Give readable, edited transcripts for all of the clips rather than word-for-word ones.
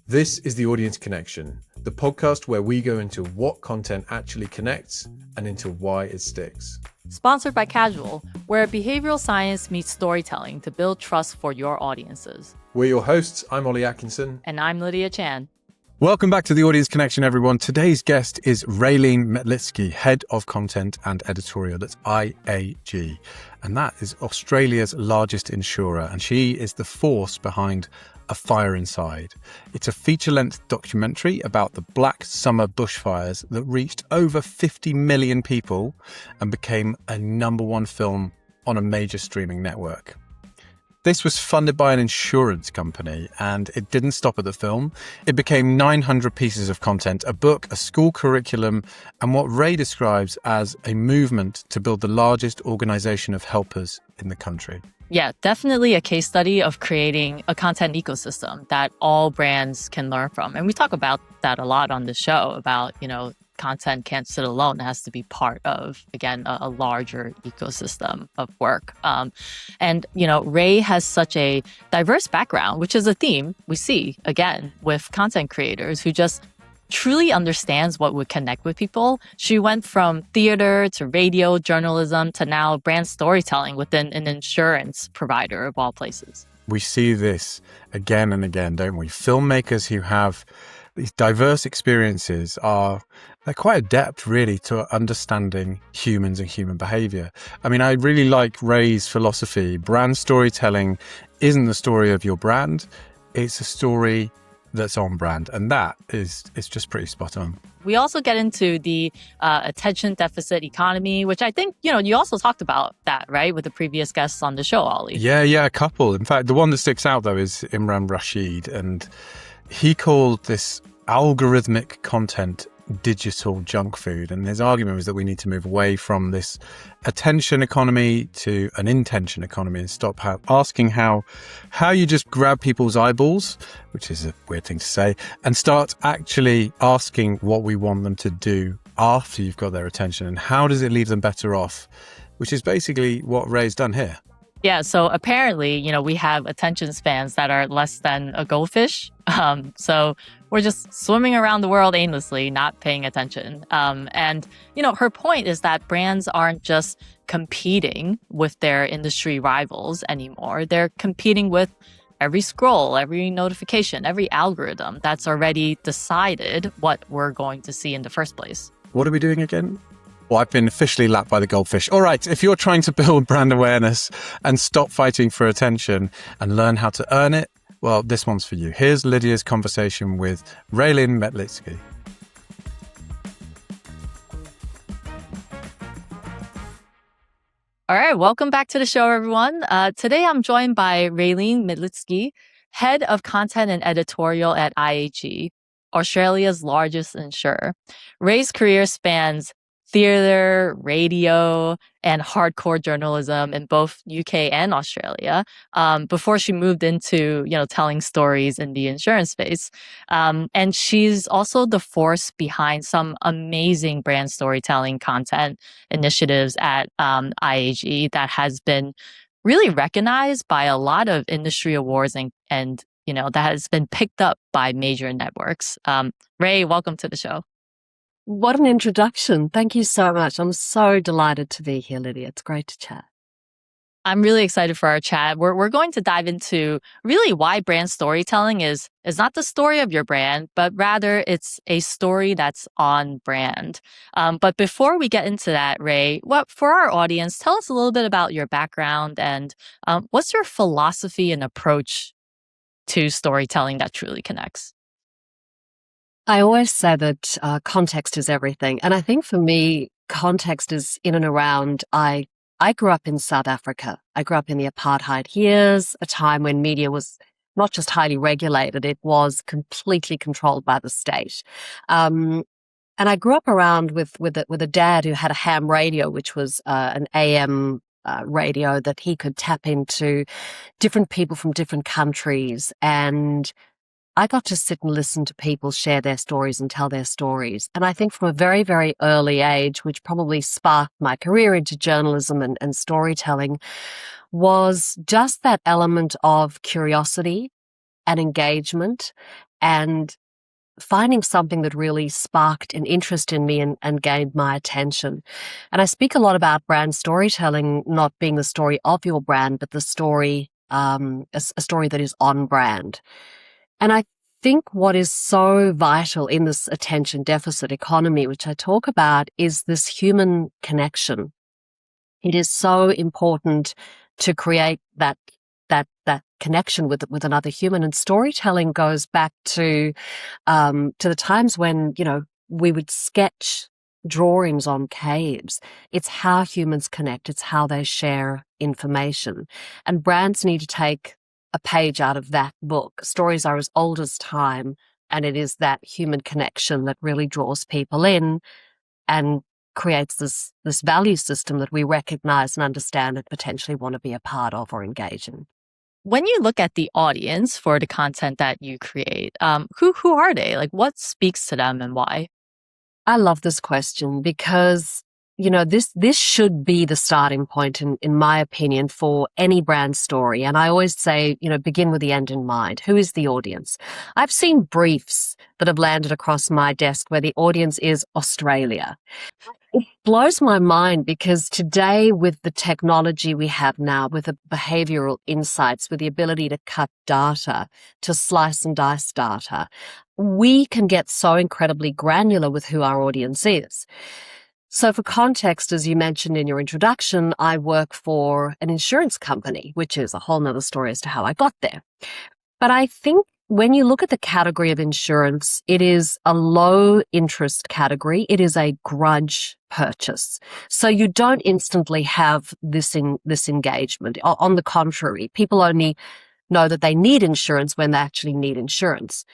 This is The Audience Connection, the podcast where we go into what content actually connects and into why it sticks. Sponsored by Casual, where behavioral science meets storytelling to build trust for your audiences. We're your hosts. I'm Ollie Atkinson. And I'm Lydia Chan. Welcome back to The Audience Connection, everyone. Today's guest is Raelene Metlitzky, Head of Content and Editorial. That's IAG. And that is Australia's largest insurer. And she is the force behind A Fire Inside. It's a feature-length documentary about the Black Summer bushfires that reached over 50 million people and became a #1 film on a major streaming network. This was funded by an insurance company, and it didn't stop at the film. It became 900 pieces of content, a book, a school curriculum, and what Ray describes as a movement to build the largest organization of helpers in the country. Yeah, definitely a case study of creating a content ecosystem that all brands can learn from. And we talk about that a lot on the show about, content can't sit alone. It has to be part of, again, a larger ecosystem of work. Ray has such a diverse background, which is a theme we see, again, with content creators who just truly understands what would connect with people. She went from theater to radio, journalism, to now brand storytelling within an insurance provider of all places. We see this again and again, don't we? Filmmakers who have these diverse experiences they're quite adept, really, to understanding humans and human behavior. I mean, I really like Ray's philosophy. Brand storytelling isn't the story of your brand. It's a story that's on brand. And that is just pretty spot on. We also get into the attention deficit economy, which I think, you also talked about that, right, with the previous guests on the show, Ollie. Yeah, a couple. In fact, the one that sticks out, though, is Imran Rashid. And he called this algorithmic content digital junk food. And his argument was that we need to move away from this attention economy to an intention economy and stop asking how you just grab people's eyeballs, which is a weird thing to say, and start actually asking what we want them to do after you've got their attention and how does it leave them better off, which is basically what Ray's done here. Yeah, so apparently, we have attention spans that are less than a goldfish. So we're just swimming around the world aimlessly, not paying attention. Her point is that brands aren't just competing with their industry rivals anymore. They're competing with every scroll, every notification, every algorithm that's already decided what we're going to see in the first place. What are we doing again? Well, I've been officially lapped by the goldfish. All right, if you're trying to build brand awareness and stop fighting for attention and learn how to earn it, well, this one's for you. Here's Lydia's conversation with Raelene Metlitzky. All right, welcome back to the show, everyone. Today, I'm joined by Raelene Metlitzky, Head of Content and Editorial at IAG, Australia's largest insurer. Ray's career spans theater, radio, and hardcore journalism in both UK and Australia before she moved into, telling stories in the insurance space. And she's also the force behind some amazing brand storytelling content initiatives at IAG that has been really recognized by a lot of industry awards and that has been picked up by major networks. Ray, welcome to the show. What an introduction. Thank you so much. I'm so delighted to be here, Lydia. It's great to chat. I'm really excited for our chat. We're going to dive into really why brand storytelling is not the story of your brand, but rather it's a story that's on brand. But before we get into that, Ray, for our audience, tell us a little bit about your background and what's your philosophy and approach to storytelling that truly connects? I always say that context is everything. And I think for me, context is in and around, I grew up in South Africa. I grew up in the apartheid years, a time when media was not just highly regulated, it was completely controlled by the state. And I grew up around with a dad who had a ham radio, which was an AM radio that he could tap into different people from different countries. And I got to sit and listen to people share their stories and tell their stories. And I think from a very, very early age, which probably sparked my career into journalism and storytelling, was just that element of curiosity and engagement and finding something that really sparked an interest in me and gained my attention. And I speak a lot about brand storytelling not being the story of your brand, but the story, a story that is on brand. And I think what is so vital in this attention deficit economy, which I talk about, is this human connection. It is so important to create that connection with another human. And storytelling goes back to the times when, we would sketch drawings on caves. It's how humans connect. It's how they share information. And brands need to take a page out of that book. Stories are as old as time, and it is that human connection that really draws people in and creates this value system that we recognize and understand and potentially want to be a part of or engage in. When you look at the audience for the content that you create, who are they? Like, what speaks to them and why? I love this question because, this should be the starting point, in my opinion, for any brand story. And I always say, begin with the end in mind. Who is the audience? I've seen briefs that have landed across my desk where the audience is Australia. It blows my mind because today, with the technology we have now, with the behavioral insights, with the ability to cut data, to slice and dice data, we can get so incredibly granular with who our audience is. So for context, as you mentioned in your introduction, I work for an insurance company, which is a whole nother story as to how I got there. But I think when you look at the category of insurance, it is a low interest category. It is a grudge purchase. So you don't instantly have this engagement. On the contrary, people only know that they need insurance when they actually need insurance.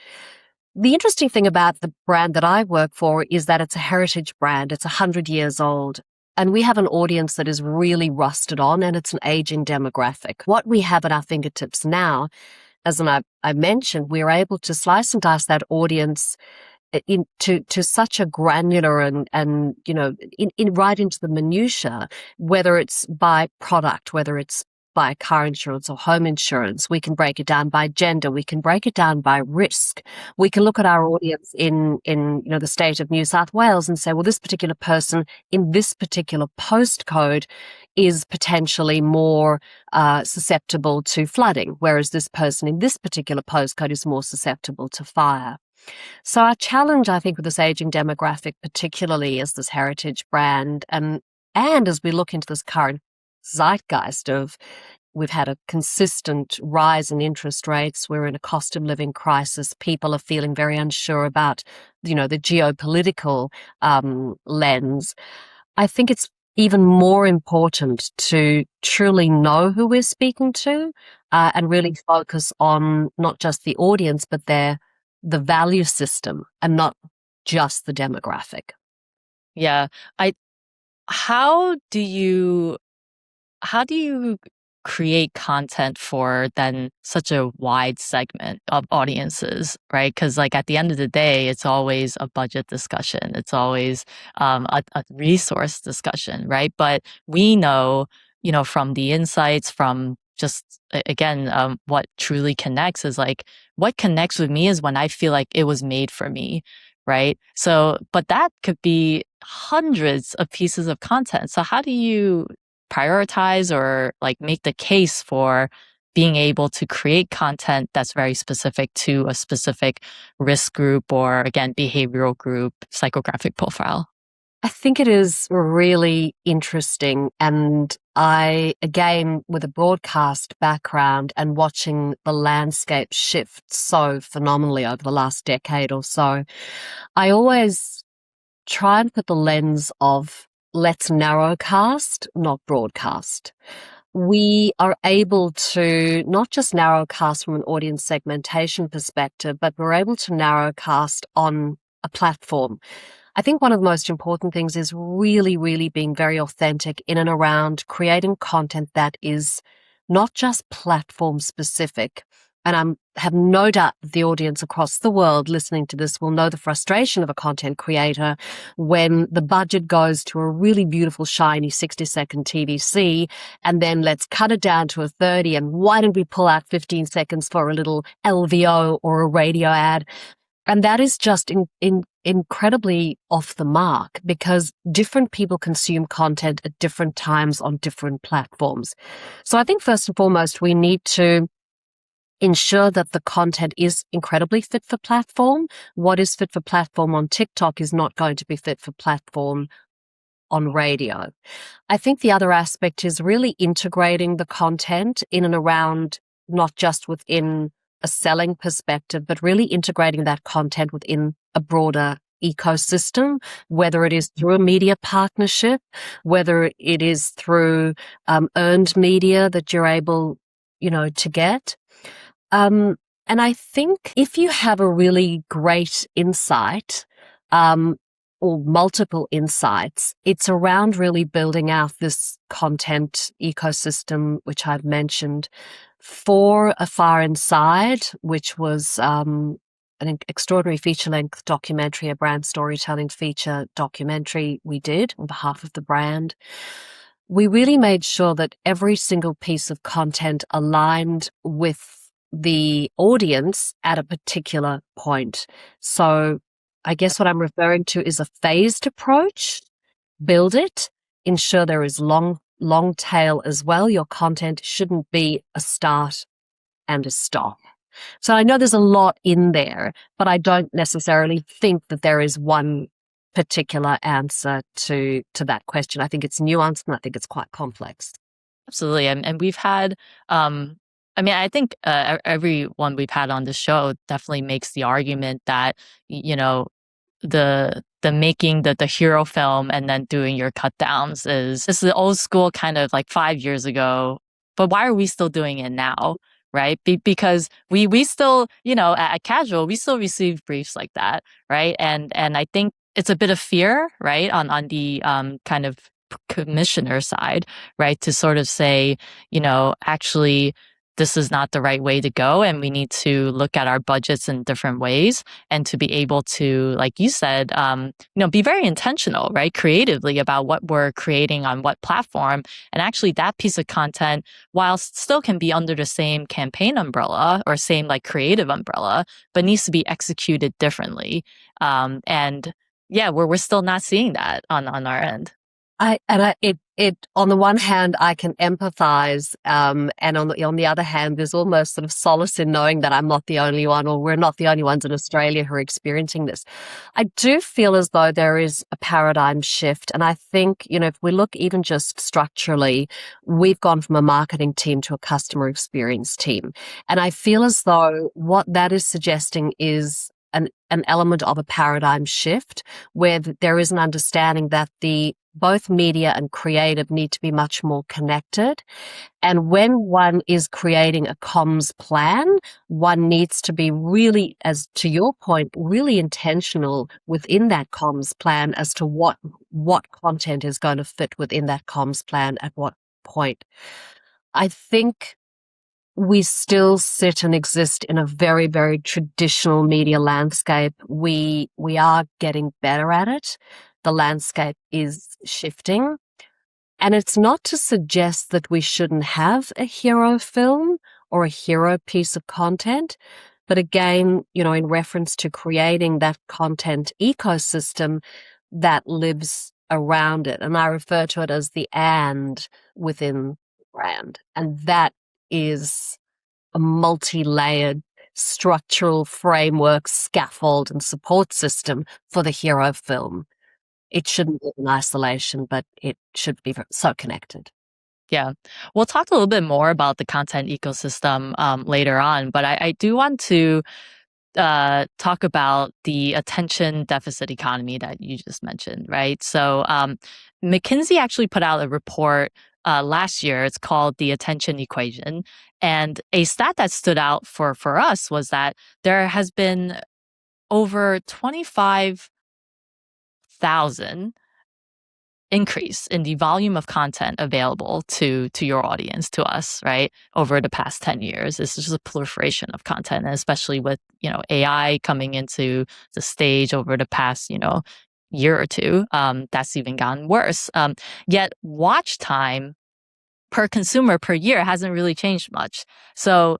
The interesting thing about the brand that I work for is that it's a heritage brand. It's 100 years old. And we have an audience that is really rusted on, and it's an aging demographic. What we have at our fingertips now, as I mentioned, we're able to slice and dice that audience to such a granular and right into the minutiae, whether it's by product, whether it's by car insurance or home insurance. We can break it down by gender. We can break it down by risk. We can look at our audience in the state of New South Wales and say, well, this particular person in this particular postcode is potentially more susceptible to flooding, whereas this person in this particular postcode is more susceptible to fire. So our challenge, I think, with this aging demographic, particularly as this heritage brand, and as we look into this current zeitgeist of we've had a consistent rise in interest rates, we're in a cost of living crisis, people are feeling very unsure about, the geopolitical lens. I think it's even more important to truly know who we're speaking to and really focus on not just the audience, but the value system and not just the demographic. Yeah. How do you create content for then such a wide segment of audiences, right? Because at the end of the day, it's always a budget discussion. It's always a resource discussion, right? But we know, from the insights, from just, again, what truly connects is what connects with me is when I feel like it was made for me, right? So, but that could be hundreds of pieces of content. So how do you prioritize or make the case for being able to create content that's very specific to a specific risk group or, again, behavioral group, psychographic profile? I think it is really interesting. And I, again, with a broadcast background and watching the landscape shift so phenomenally over the last decade or so, I always try and put the lens of let's narrowcast, not broadcast. We are able to not just narrowcast from an audience segmentation perspective, but we're able to narrowcast on a platform. I think one of the most important things is really, really being very authentic in and around creating content that is not just platform specific, And I have no doubt that the audience across the world listening to this will know the frustration of a content creator when the budget goes to a really beautiful, shiny 60-second TVC, and then let's cut it down to a 30. And why don't we pull out 15 seconds for a little LVO or a radio ad? And that is just incredibly off the mark, because different people consume content at different times on different platforms. So I think first and foremost, we need to ensure that the content is incredibly fit for platform. What is fit for platform on TikTok is not going to be fit for platform on radio. I think the other aspect is really integrating the content in and around, not just within a selling perspective, but really integrating that content within a broader ecosystem, whether it is through a media partnership, whether it is through earned media that you're able, to get. And I think if you have a really great insight, or multiple insights, it's around really building out this content ecosystem, which I've mentioned. For A Far Inside, which was an extraordinary feature-length documentary, a brand storytelling feature documentary we did on behalf of the brand, we really made sure that every single piece of content aligned with the audience at a particular point. So I guess what I'm referring to is a phased approach. Build it, ensure there is long tail as well. Your content shouldn't be a start and a stop. So I know there's a lot in there, but I don't necessarily think that there is one particular answer to that question. I think it's nuanced, and I think it's quite complex. Absolutely. And we've had, I think everyone we've had on the show definitely makes the argument that, the making the hero film and then doing your cut downs is the old school kind of like 5 years ago. But why are we still doing it now? Right? Because we still, at Casual, we still receive briefs like that. Right. And I think it's a bit of fear, right, on the kind of commissioner side, right, to sort of say, actually, this is not the right way to go, and we need to look at our budgets in different ways, and to be able to, like you said, be very intentional, right, creatively about what we're creating on what platform, and actually that piece of content, while still can be under the same campaign umbrella or same like creative umbrella, but needs to be executed differently. And yeah, we're still not seeing that on our end. It on the one hand, I can empathize, and on the other hand, there's almost sort of solace in knowing that I'm not the only one, or we're not the only ones in Australia who are experiencing this. I do feel as though there is a paradigm shift, and I think, if we look even just structurally, we've gone from a marketing team to a customer experience team, and I feel as though what that is suggesting is an element of a paradigm shift, where there is an understanding that both media and creative need to be much more connected. And when one is creating a comms plan, one needs to be really, as to your point, really intentional within that comms plan as to what content is going to fit within that comms plan at what point. I think we still sit and exist in a very, very traditional media landscape. We are getting better at it. The landscape is shifting. And it's not to suggest that we shouldn't have a hero film or a hero piece of content. But again, in reference to creating that content ecosystem that lives around it. And I refer to it as the and within the brand. And that is a multi-layered structural framework, scaffold, and support system for the hero film. It shouldn't be in isolation, but it should be so connected. Yeah. We'll talk a little bit more about the content ecosystem later on, but I do want to talk about the attention deficit economy that you just mentioned, right? So McKinsey actually put out a report last year. It's called The Attention Equation. And a stat that stood out for us was that there has been over 25,000 increase in the volume of content available to your audience, to us, right, over the past 10 years. It's just a proliferation of content, and especially with, AI coming into the stage over the past, year or two, that's even gotten worse. Yet watch time per consumer per year hasn't really changed much. So,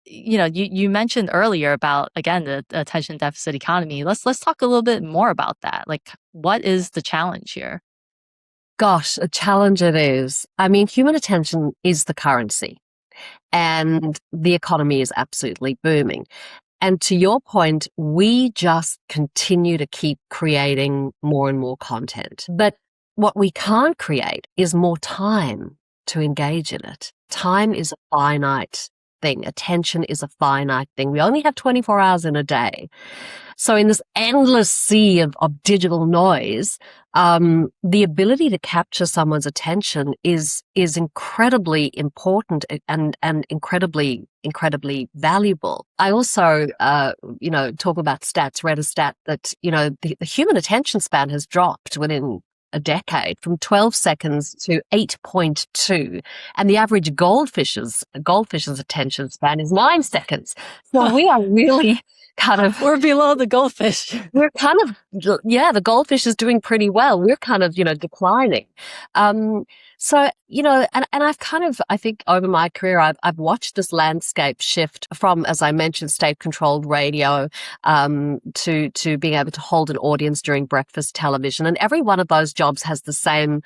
you mentioned earlier about, again, the attention deficit economy. Let's talk a little bit more about that. Like, what is the challenge here? Gosh, a challenge it is. I mean, human attention is the currency, and the economy is absolutely booming. And to your point, we just continue to keep creating more and more content. But what we can't create is more time to engage in it. Time is a finite thing. Attention is a finite thing. We only have 24 hours in a day. So in this endless sea of digital noise, the ability to capture someone's attention is incredibly important and incredibly valuable. I also, talk about stats, read a stat that, the human attention span has dropped within a decade from 12 seconds to 8.2. And the average goldfish's attention span is 9 seconds. So we are really we're below the goldfish. We're the goldfish is doing pretty well. We're kind of, declining. So, and I think over my career, I've watched this landscape shift from, as I mentioned, state-controlled radio, to being able to hold an audience during breakfast television. And every one of those jobs has the same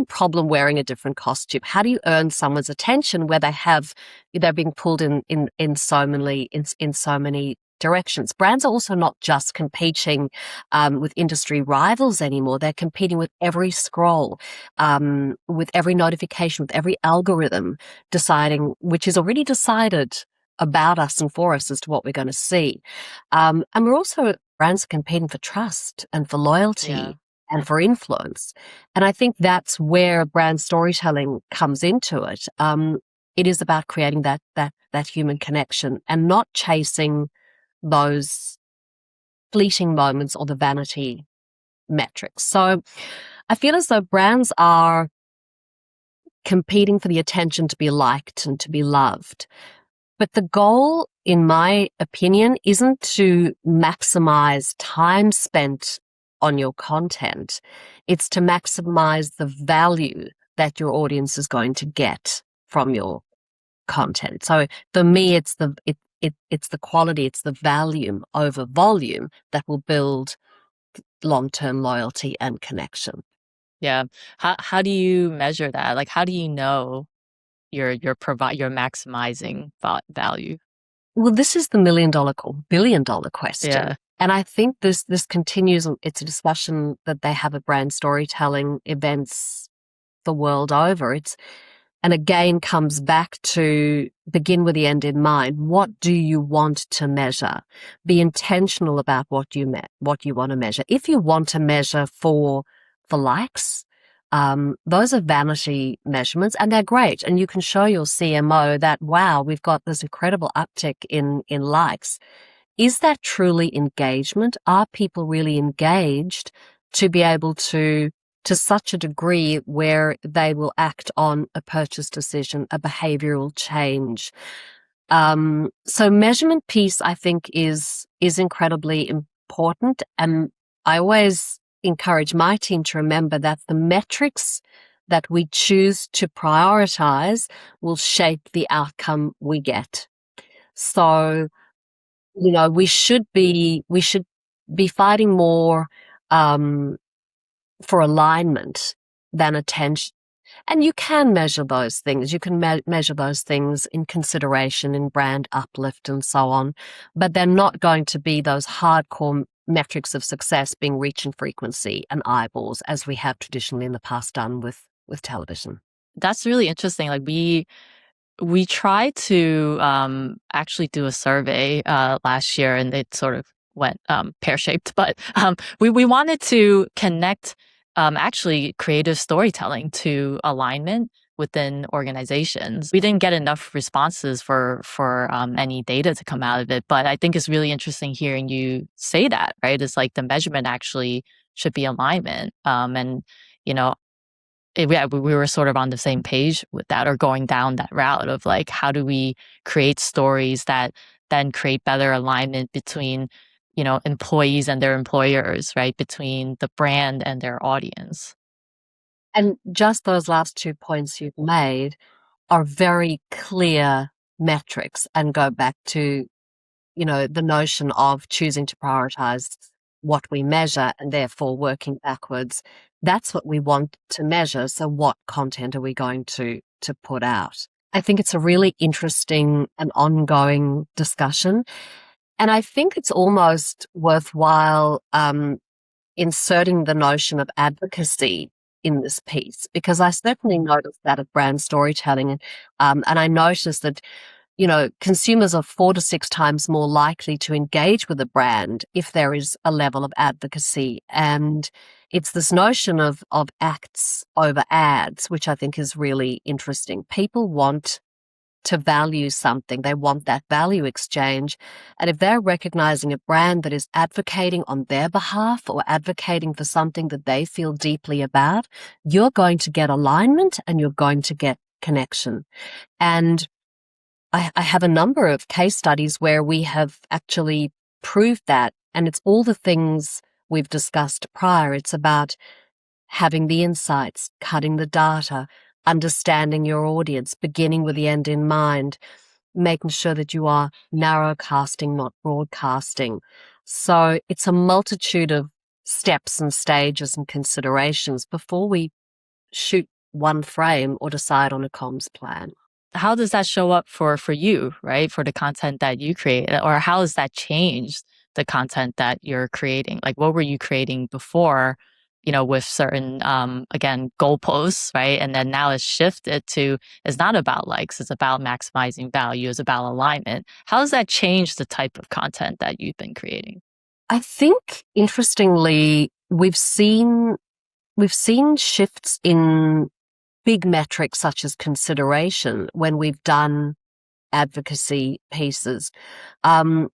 problem wearing a different costume. How do you earn someone's attention where they're being pulled in so many directions? Brands are also not just competing with industry rivals anymore. They're competing with every scroll, with every notification, with every algorithm deciding, which is already decided about us and for us as to what we're going to see. And brands are competing for trust and for loyalty and for influence. And I think that's where brand storytelling comes into it. It is about creating that human connection and not chasing those fleeting moments or the vanity metrics. So I feel as though brands are competing for the attention to be liked and to be loved. But the goal, in my opinion, isn't to maximize time spent on your content. It's to maximize the value that your audience is going to get from your content. So for me, it's the quality, it's the value over volume that will build long-term loyalty and connection. Yeah. How do you measure that? Like, how do you know you're maximizing value? Well, this is the billion-dollar question. Yeah. And I think this continues. It's a discussion that they have at brand storytelling events the world over. And again, comes back to begin with the end in mind. What do you want to measure? Be intentional about what you want to measure. If you want to measure for likes, those are vanity measurements, and they're great. And you can show your CMO that, wow, we've got this incredible uptick in likes. Is that truly engagement? Are people really engaged to be able to such a degree where they will act on a purchase decision, a behavioral change? So measurement piece, I think, is incredibly important. And I always encourage my team to remember that the metrics that we choose to prioritize will shape the outcome we get. So, we should be fighting more for alignment than attention. And you can measure those things. You can measure those things in consideration, in brand uplift and so on, but they're not going to be those hardcore metrics of success being reach and frequency and eyeballs as we have traditionally in the past done with television. That's really interesting. Like we tried to actually do a survey last year, and it sort of went pear-shaped, but we wanted to connect actually creative storytelling to alignment within organizations. We didn't get enough responses for any data to come out of it, but I think it's really interesting hearing you say that, right? It's like the measurement actually should be alignment. And we were sort of on the same page with that, or going down that route of like, how do we create stories that then create better alignment between, employees and their employers, right? Between the brand and their audience. And just those last 2 points you've made are very clear metrics and go back to, the notion of choosing to prioritize what we measure and therefore working backwards. That's what we want to measure. So what content are we going to put out? I think it's a really interesting and ongoing discussion. And I think it's almost worthwhile inserting the notion of advocacy in this piece, because I certainly noticed that at brand storytelling. And I noticed that, consumers are 4 to 6 times more likely to engage with a brand if there is a level of advocacy. And it's this notion of acts over ads, which I think is really interesting. People want to value something. They want that value exchange. And if they're recognizing a brand that is advocating on their behalf or advocating for something that they feel deeply about, you're going to get alignment and you're going to get connection. And I have a number of case studies where we have actually proved that. And it's all the things we've discussed prior. It's about having the insights, cutting the data, understanding your audience, beginning with the end in mind, making sure that you are narrowcasting, not broadcasting. So it's a multitude of steps and stages and considerations before we shoot one frame or decide on a comms plan. How does that show up for you, right? For the content that you create, or how has that changed the content that you're creating? Like, what were you creating before, with certain, again, goalposts, right? And then now it's shifted to, it's not about likes, it's about maximizing value, it's about alignment. How has that changed the type of content that you've been creating? I think, interestingly, we've seen shifts in big metrics such as consideration when we've done advocacy pieces.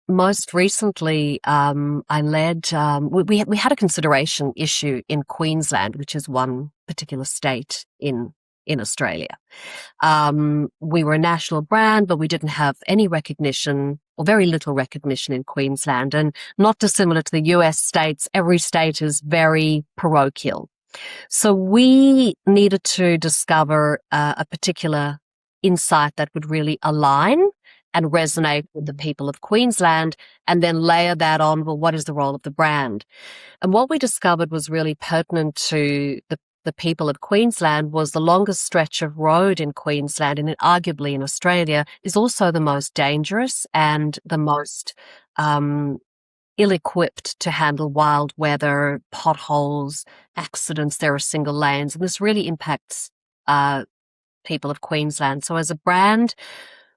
Most recently, I led, we had a consideration issue in Queensland, which is one particular state in Australia. We were a national brand, but we didn't have any recognition or very little recognition in Queensland. And not dissimilar to the US states, every state is very parochial. So we needed to discover a particular insight that would really align and resonate with the people of Queensland, and then layer that on, well, what is the role of the brand? And what we discovered was really pertinent to the people of Queensland was the longest stretch of road in Queensland, and arguably in Australia, is also the most dangerous and the most ill-equipped to handle wild weather, potholes, accidents. There are single lanes, and this really impacts people of Queensland. So as a brand,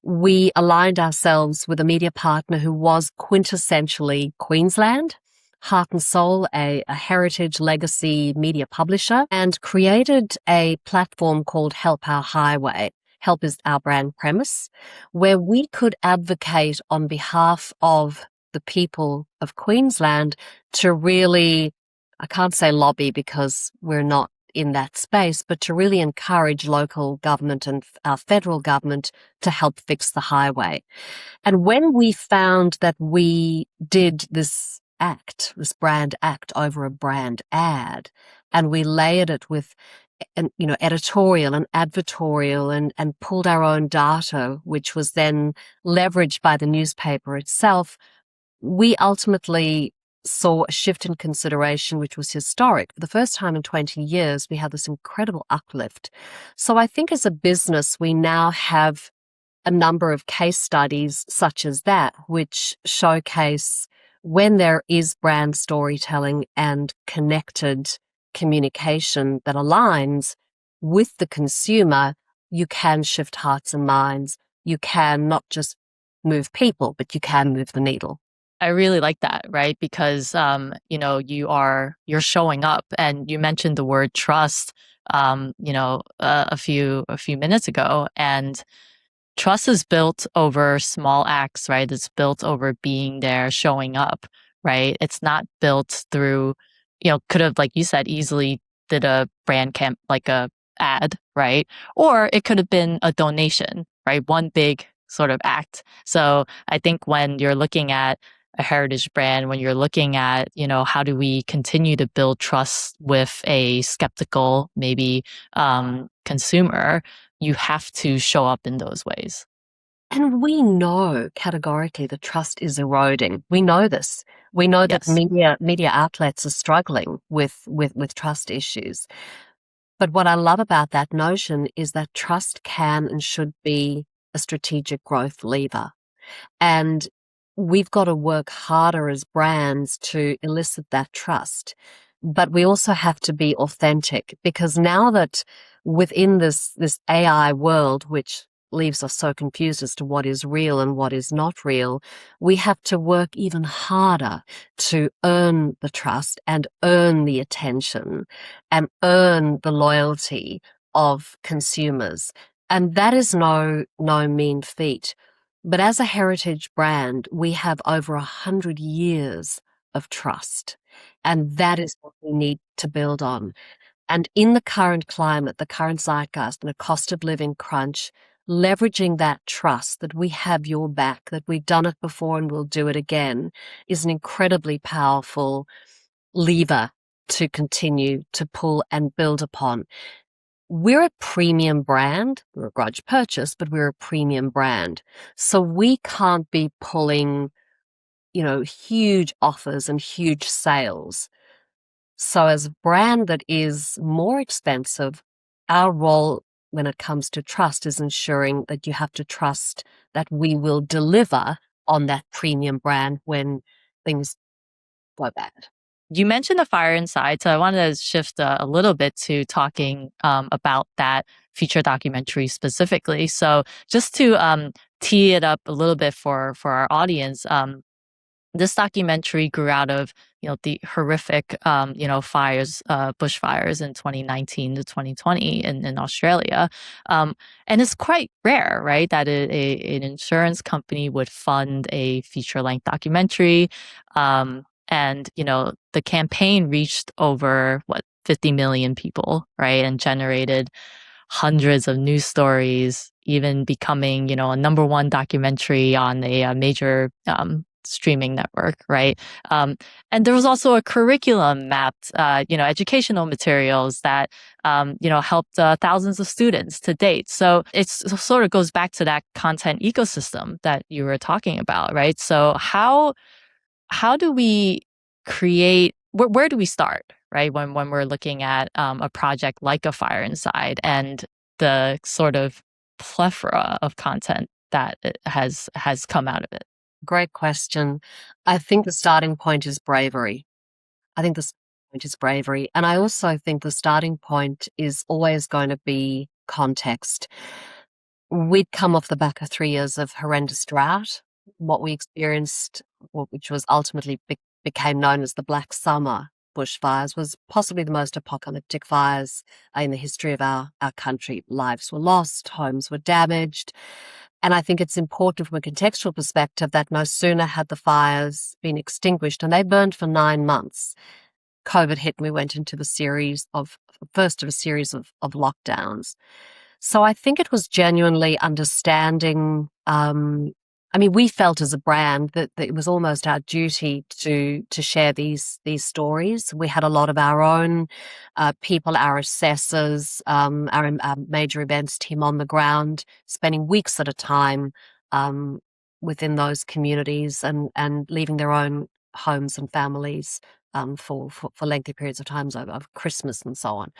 we aligned ourselves with a media partner who was quintessentially Queensland, heart and soul, a heritage legacy media publisher, and created a platform called Help Our Highway. Help is our brand premise, where we could advocate on behalf of the people of Queensland to really, I can't say lobby because we're not in that space, but to really encourage local government and our federal government to help fix the highway. And when we found that we did this brand act over a brand ad, and we layered it with editorial and advertorial and pulled our own data, which was then leveraged by the newspaper itself, we ultimately saw a shift in consideration, which was historic. For the first time in 20 years, we had this incredible uplift. So I think as a business, we now have a number of case studies such as that, which showcase when there is brand storytelling and connected communication that aligns with the consumer, you can shift hearts and minds. You can not just move people, but you can move the needle. I really like that, right? Because, you're showing up, and you mentioned the word trust, a few minutes ago, and trust is built over small acts, right? It's built over being there, showing up, right? It's not built through, could have, like you said, easily did a brand camp, like a ad, right? Or it could have been a donation, right? One big sort of act. So I think when you're looking at a heritage brand, when you're looking at, how do we continue to build trust with a skeptical, maybe consumer, you have to show up in those ways. And we know categorically the trust is eroding. We know this. We know that Yes. media outlets are struggling with trust issues. But what I love about that notion is that trust can and should be a strategic growth lever. And we've got to work harder as brands to elicit that trust. But we also have to be authentic, because now that within this AI world, which leaves us so confused as to what is real and what is not real, we have to work even harder to earn the trust and earn the attention and earn the loyalty of consumers. And that is no mean feat. But as a heritage brand, we have over 100 years of trust, and that is what we need to build on. And in the current climate, the current zeitgeist, and the cost of living crunch, leveraging that trust that we have your back, that we've done it before and we'll do it again, is an incredibly powerful lever to continue to pull and build upon. We're a premium brand. We're a grudge purchase, but we're a premium brand. So we can't be pulling, huge offers and huge sales. So as a brand that is more expensive, our role when it comes to trust is ensuring that you have to trust that we will deliver on that premium brand when things go bad. You mentioned the fire inside, so I wanted to shift a little bit to talking about that feature documentary specifically. So just to tee it up a little bit for our audience, this documentary grew out of the horrific fires, bushfires in 2019 to 2020 in Australia, and it's quite rare, right, that an insurance company would fund a feature-length documentary. And the campaign reached over 50 million people, right, and generated hundreds of news stories, even becoming a #1 documentary on a major streaming network, right? And there was also a curriculum mapped, educational materials that helped thousands of students to date. So it sort of goes back to that content ecosystem that you were talking about, right? So how do we create, where do we start, right, when we're looking at a project like A Fire Inside and the sort of plethora of content that has come out of it? Great question. I think the starting point is bravery. And I also think the starting point is always going to be context. We'd come off the back of 3 years of horrendous drought. What we experienced, which was ultimately became known as the Black Summer bushfires, was possibly the most apocalyptic fires in the history of our country. Lives were lost, homes were damaged. And I think it's important from a contextual perspective that no sooner had the fires been extinguished, and they burned for 9 months, COVID hit and we went into the first of a series of lockdowns. So I think it was genuinely understanding. We felt as a brand that it was almost our duty to share these stories. We had a lot of our own people, our assessors, our major events team on the ground, spending weeks at a time within those communities and leaving their own homes and families for lengthy periods of times over Christmas and so on.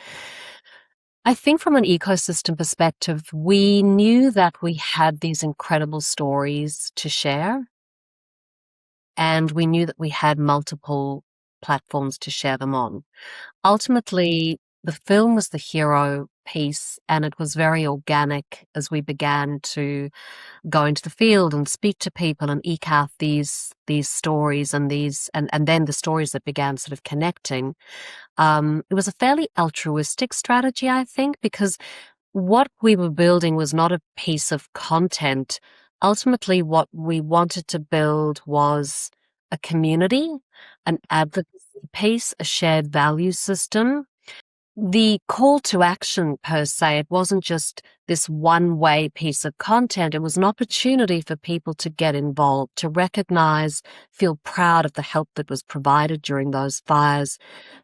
I think from an ecosystem perspective, we knew that we had these incredible stories to share, and we knew that we had multiple platforms to share them on. Ultimately, the film was the hero piece, and it was very organic as we began to go into the field and speak to people and eke out these stories and then the stories that began sort of connecting. It was a fairly altruistic strategy, I think, because what we were building was not a piece of content. Ultimately, what we wanted to build was a community, an advocacy piece, a shared value system. the call to action per se, it wasn't just this one-way piece of content. It was an opportunity for people to get involved, to recognize, feel proud of the help that was provided during those fires,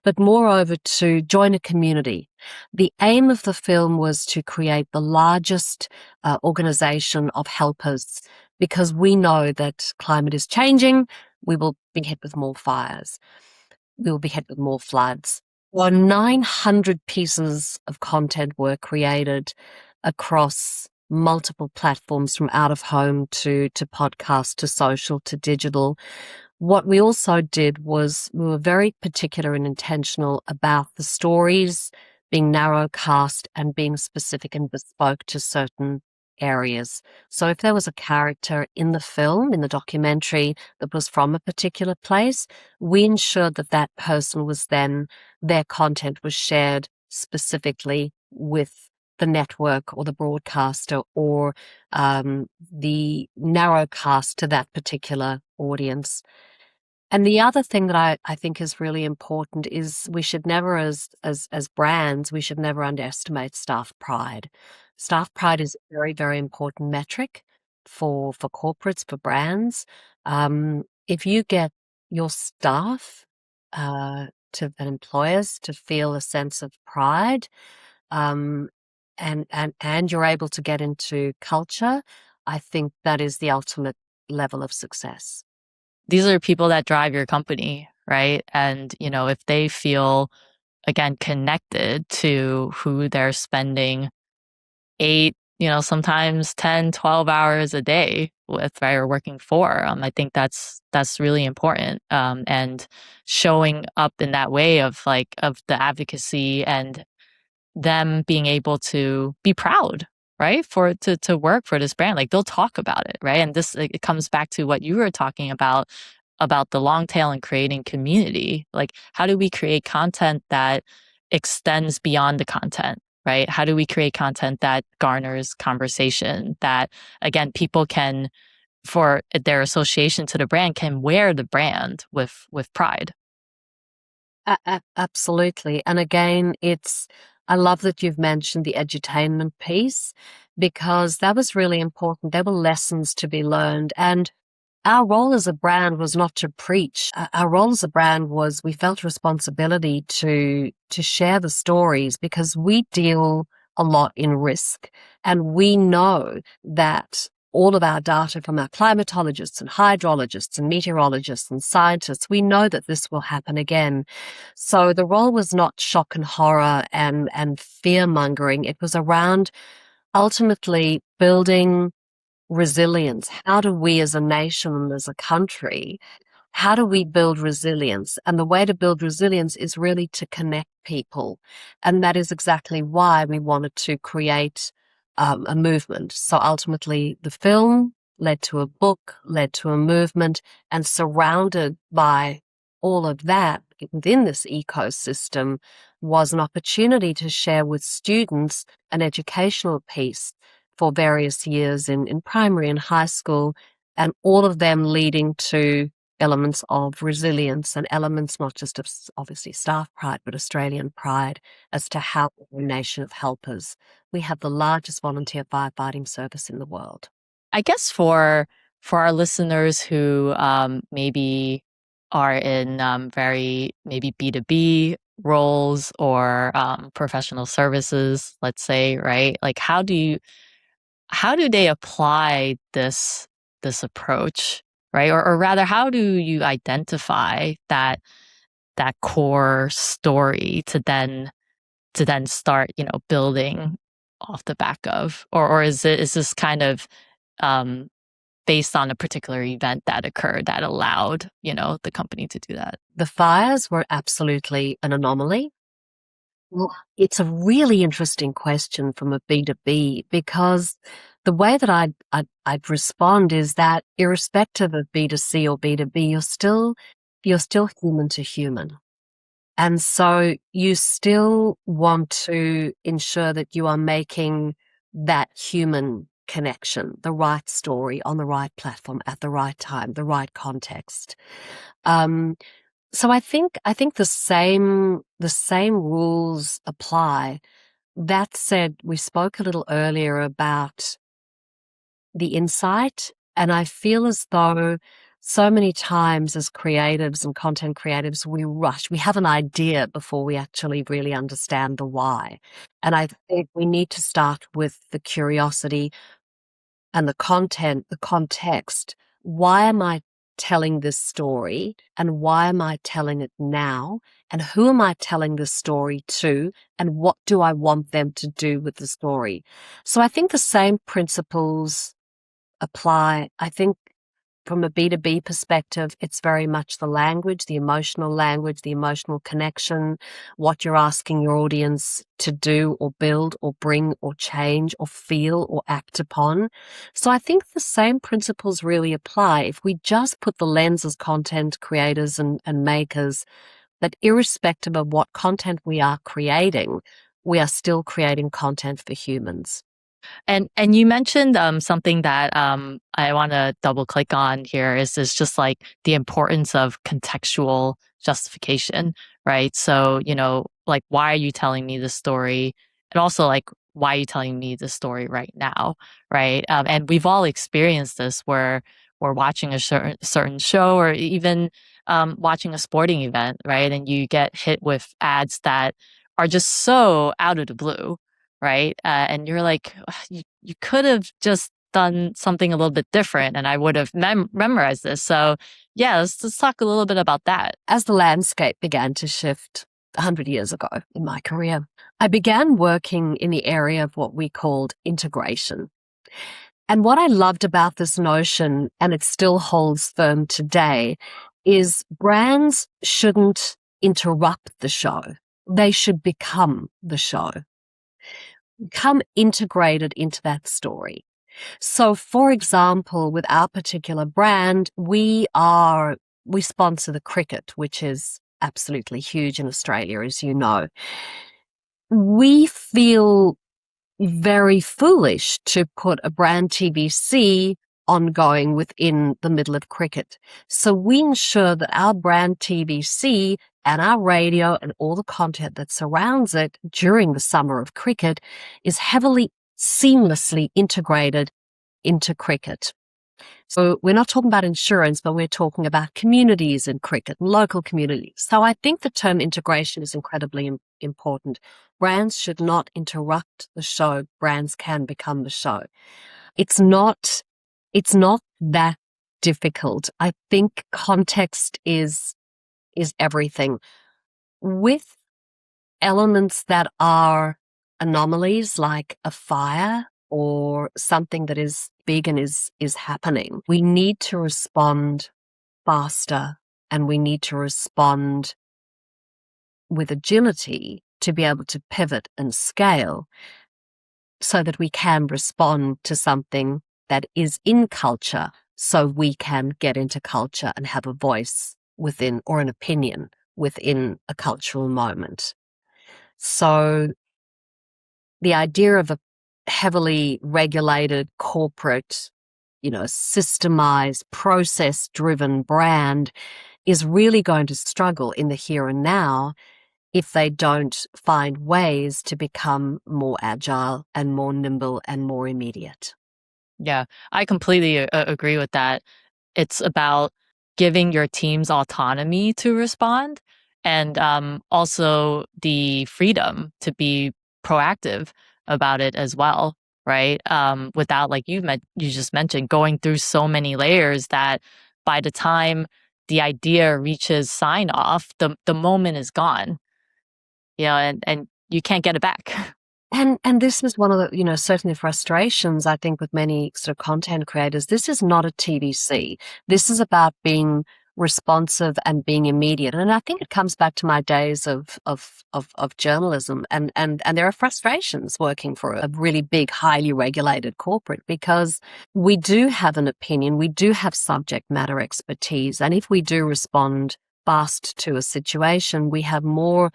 but moreover to join a community. The aim of the film was to create the largest organization of helpers, because we know that climate is changing. We will be hit with more fires. We will be hit with more floods. Well, 900 pieces of content were created across multiple platforms, from out of home to podcast, to social, to digital. What we also did was we were very particular and intentional about the stories being narrowcast and being specific and bespoke to certain areas. So if there was a character in the film, in the documentary, that was from a particular place, we ensured that that person was then, their content was shared specifically with the network or the broadcaster or the narrowcast to that particular audience. And the other thing that I think is really important is we should never, as brands, we should never underestimate staff pride. Staff pride is a very, very important metric for corporates, for brands. If you get your staff and employers to feel a sense of pride, and you're able to get into culture, I think that is the ultimate level of success. These are people that drive your company, right? And, if they feel, again, connected to who they're spending 8, sometimes 10, 12 hours a day with, right, or working for, I think that's really important. And showing up in that way of the advocacy and them being able to be proud, right, to work for this brand. Like, they'll talk about it, right? And this, it comes back to what you were talking about the long tail and creating community. Like, how do we create content that extends beyond the content, right? How do we create content that garners conversation, that, again, people can, for their association to the brand, can wear the brand with pride? Absolutely. And again, I love that you've mentioned the edutainment piece, because that was really important. There were lessons to be learned. And our role as a brand was not to preach. Our role as a brand was, we felt responsibility to share the stories, because we deal a lot in risk. And we know that all of our data from our climatologists and hydrologists and meteorologists and scientists, we know that this will happen again. So the role was not shock and horror and fear mongering. It was around ultimately building resilience. How do we as a nation and as a country, how do we build resilience? And the way to build resilience is really to connect people. And that is exactly why we wanted to create a movement. So ultimately, the film led to a book, led to a movement, and surrounded by all of that within this ecosystem was an opportunity to share with students an educational piece for various years in primary and high school, and all of them leading to elements of resilience and elements not just of obviously staff pride, but Australian pride as to how we're a nation of helpers. We have the largest volunteer firefighting service in the world. I guess for our listeners who maybe are in very maybe B2B roles or professional services, let's say, right? Like, how do they apply this approach, right? Or rather, how do you identify that core story to then start, building off the back of, or is this kind of based on a particular event that occurred that allowed, the company to do that? The fires were absolutely an anomaly. Well, it's a really interesting question from a B2B, because the way that I'd respond is that irrespective of B2C or B2B, you're still human to human. And so you still want to ensure that you are making that human connection, the right story on the right platform at the right time, the right context. So I think the same rules apply. That said, we spoke a little earlier about the insight, and I feel as though so many times as creatives and content creatives, we rush. We have an idea before we actually really understand the why. And I think we need to start with the curiosity and the content, the context. Why am I telling this story, and why am I telling it now? And who am I telling this story to? And what do I want them to do with the story? So I think the same principles apply. I think from a B2B perspective, it's very much the language, the emotional connection, what you're asking your audience to do or build or bring or change or feel or act upon. So I think the same principles really apply. If we just put the lens as content creators and makers, that irrespective of what content we are creating, we are still creating content for humans. And you mentioned something that I want to double click on here is just like the importance of contextual justification, right? So, like, why are you telling me this story? And also, like, why are you telling me this story right now, right? And we've all experienced this where we're watching a certain show or even watching a sporting event, right? And you get hit with ads that are just so out of the blue, right? And you're like, you could have just done something a little bit different, and I would have memorized this. So, yeah, let's talk a little bit about that. As the landscape began to shift 100 years ago in my career, I began working in the area of what we called integration. And what I loved about this notion, and it still holds firm today, is brands shouldn't interrupt the show. They should become the show. Become integrated into that story. So, for example, with our particular brand, we sponsor the cricket, which is absolutely huge in Australia, as you know. We feel very foolish to put a brand TVC ongoing within the middle of cricket. So we ensure that our brand TVC and our radio and all the content that surrounds it during the summer of cricket is heavily, seamlessly integrated into cricket. So we're not talking about insurance, but we're talking about communities in cricket, local communities. So I think the term integration is incredibly important. Brands should not interrupt the show. Brands can become the show. It's not that difficult. I think context is everything. With elements that are anomalies like a fire or something that is big and is happening, we need to respond faster, and we need to respond with agility to be able to pivot and scale so that we can respond to something that is in culture, so we can get into culture and have a voice within, or an opinion within, a cultural moment. So the idea of a heavily regulated corporate, systemized, process-driven brand is really going to struggle in the here and now if they don't find ways to become more agile and more nimble and more immediate. Yeah, I completely agree with that. It's about giving your teams autonomy to respond, and also the freedom to be proactive about it as well, right? Without, like you just mentioned, going through so many layers that by the time the idea reaches sign off, the moment is gone. And you can't get it back. And this is one of the, certainly frustrations, I think, with many sort of content creators. This is not a TVC. This is about being responsive and being immediate. And I think it comes back to my days of journalism. And there are frustrations working for a really big, highly regulated corporate, because we do have an opinion. We do have subject matter expertise. And if we do respond fast to a situation, we have more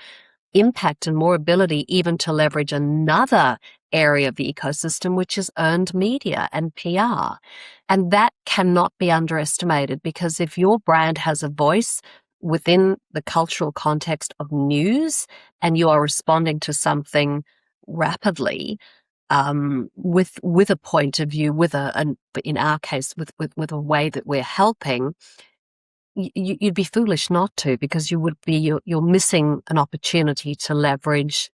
impact and more ability even to leverage another area of the ecosystem, which is earned media and PR. And that cannot be underestimated, because if your brand has a voice, within the cultural context of news and you are responding to something rapidly, with a point of view, in our case, with a way that we're helping, you'd be foolish not to, because you're missing an opportunity to leverage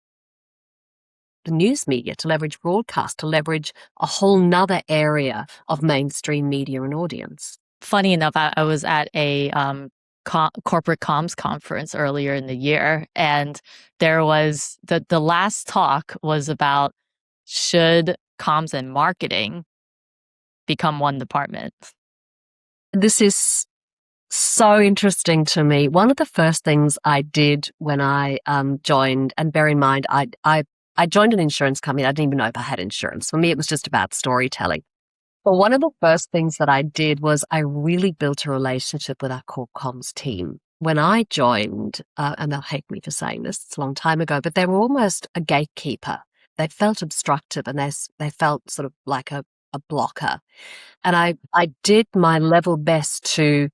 the news media, to leverage broadcast, to leverage a whole nother area of mainstream media and audience. Funny enough, I was at a corporate comms conference earlier in the year, and there was the last talk was about, should comms and marketing become one department? This is so interesting to me. One of the first things I did when I joined, and bear in mind, I joined an insurance company. I didn't even know if I had insurance. For me, it was just about storytelling. But one of the first things that I did was I really built a relationship with our corp comms team. When I joined, and they'll hate me for saying this, it's a long time ago, but they were almost a gatekeeper. They felt obstructive, and they felt sort of like a blocker. And I did my level best to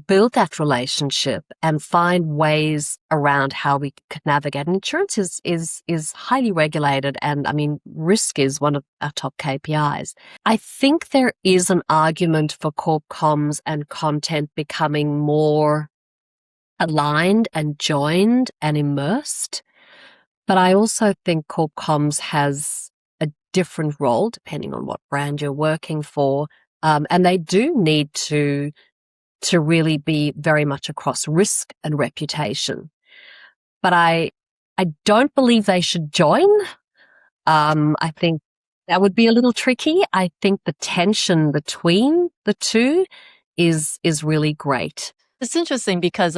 build that relationship and find ways around how we could navigate. And insurance is highly regulated, and I mean, risk is one of our top KPIs. I think there is an argument for corp comms and content becoming more aligned and joined and immersed. But I also think corp comms has a different role depending on what brand you're working for. And they do need to really be very much across risk and reputation. But I don't believe they should join. I think that would be a little tricky. I think the tension between the two is really great. It's interesting because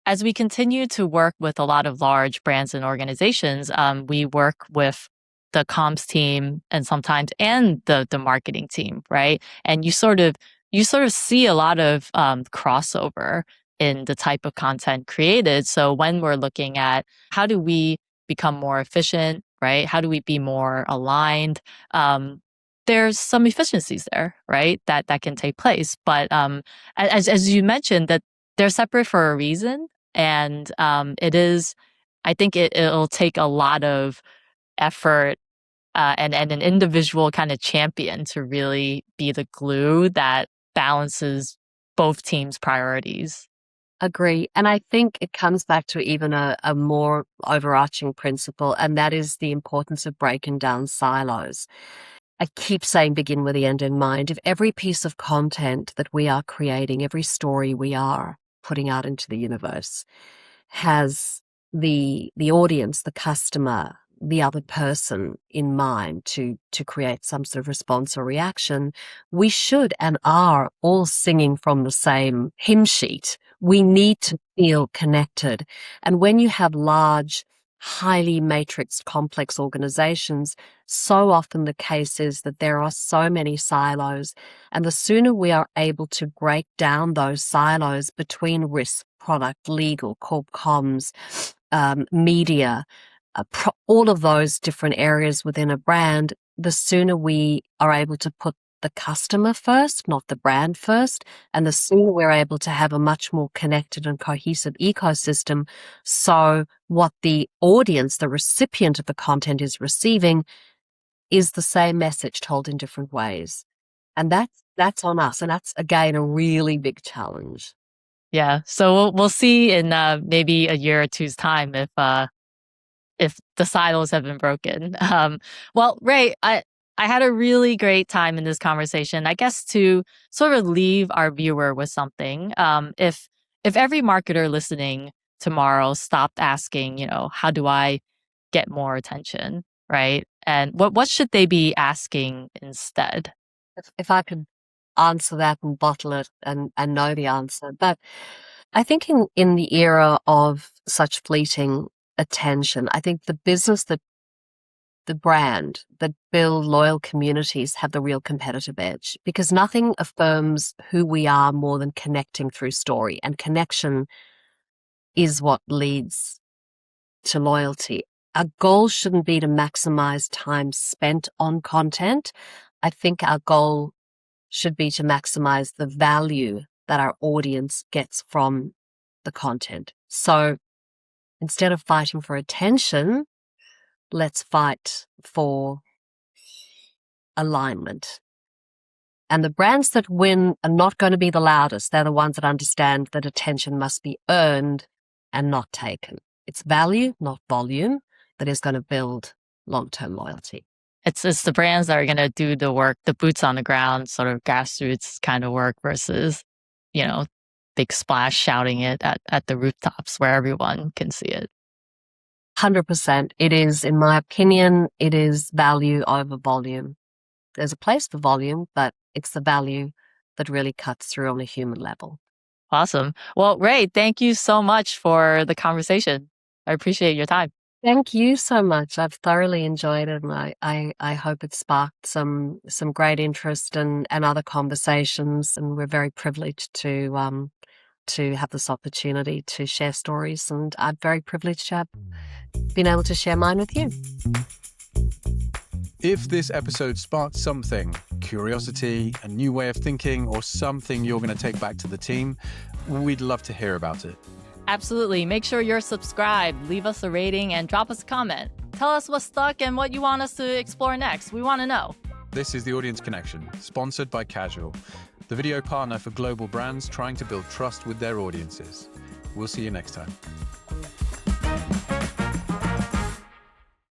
as we continue to work with a lot of large brands and organizations, we work with the comms team and the marketing team, right? And you sort of see a lot of crossover in the type of content created. So when we're looking at how do we become more efficient, right? How do we be more aligned? There's some efficiencies there, right? That can take place. But as you mentioned, that they're separate for a reason, and I think it'll take a lot of effort and an individual kind of champion to really be the glue that balances both teams' priorities. Agree. And I think it comes back to even a more overarching principle, and that is the importance of breaking down silos. I keep saying begin with the end in mind. If every piece of content that we are creating, every story we are putting out into the universe has the audience, the customer, the other person in mind to create some sort of response or reaction, we should and are all singing from the same hymn sheet. We need to feel connected. And when you have large, highly matrixed, complex organizations, so often the case is that there are so many silos. And the sooner we are able to break down those silos between risk, product, legal, corp comms, media, all of those different areas within a brand, the sooner we are able to put the customer first, not the brand first, and the sooner we're able to have a much more connected and cohesive ecosystem. So what the audience, the recipient of the content is receiving is the same message told in different ways. And that's on us. And that's, again, a really big challenge. Yeah. So we'll see in maybe a year or two's time if the silos have been broken. Well, Ray, I had a really great time in this conversation. I guess to sort of leave our viewer with something, if every marketer listening tomorrow stopped asking, how do I get more attention, right? And what should they be asking instead? If I could answer that and bottle it and know the answer. But I think in the era of such fleeting attention, I think the business that the brand that build loyal communities have the real competitive edge, because nothing affirms who we are more than connecting through story, and connection is what leads to loyalty. Our goal shouldn't be to maximize time spent on content. I think our goal should be to maximize the value that our audience gets from the content. So instead of fighting for attention, let's fight for alignment. And the brands that win are not going to be the loudest. They're the ones that understand that attention must be earned and not taken. It's value, not volume, that is going to build long-term loyalty. It's the brands that are going to do the work, the boots on the ground, sort of grassroots kind of work versus, big splash shouting it at the rooftops where everyone can see it. 100%. It is, in my opinion, it is value over volume. There's a place for volume, but it's the value that really cuts through on a human level. Awesome. Well, Ray, thank you so much for the conversation. I appreciate your time. Thank you so much. I've thoroughly enjoyed it, and I hope it sparked some great interest and other conversations. And we're very privileged to have this opportunity to share stories, and I'm very privileged to have been able to share mine with you. If this episode sparked something, curiosity, a new way of thinking, or something you're going to take back to the team, we'd love to hear about it. Absolutely. Make sure you're subscribed, leave us a rating, and drop us a comment. Tell us what stuck and what you want us to explore next. We want to know. This is The Audience Connection, sponsored by Casual, the video partner for global brands trying to build trust with their audiences. We'll see you next time.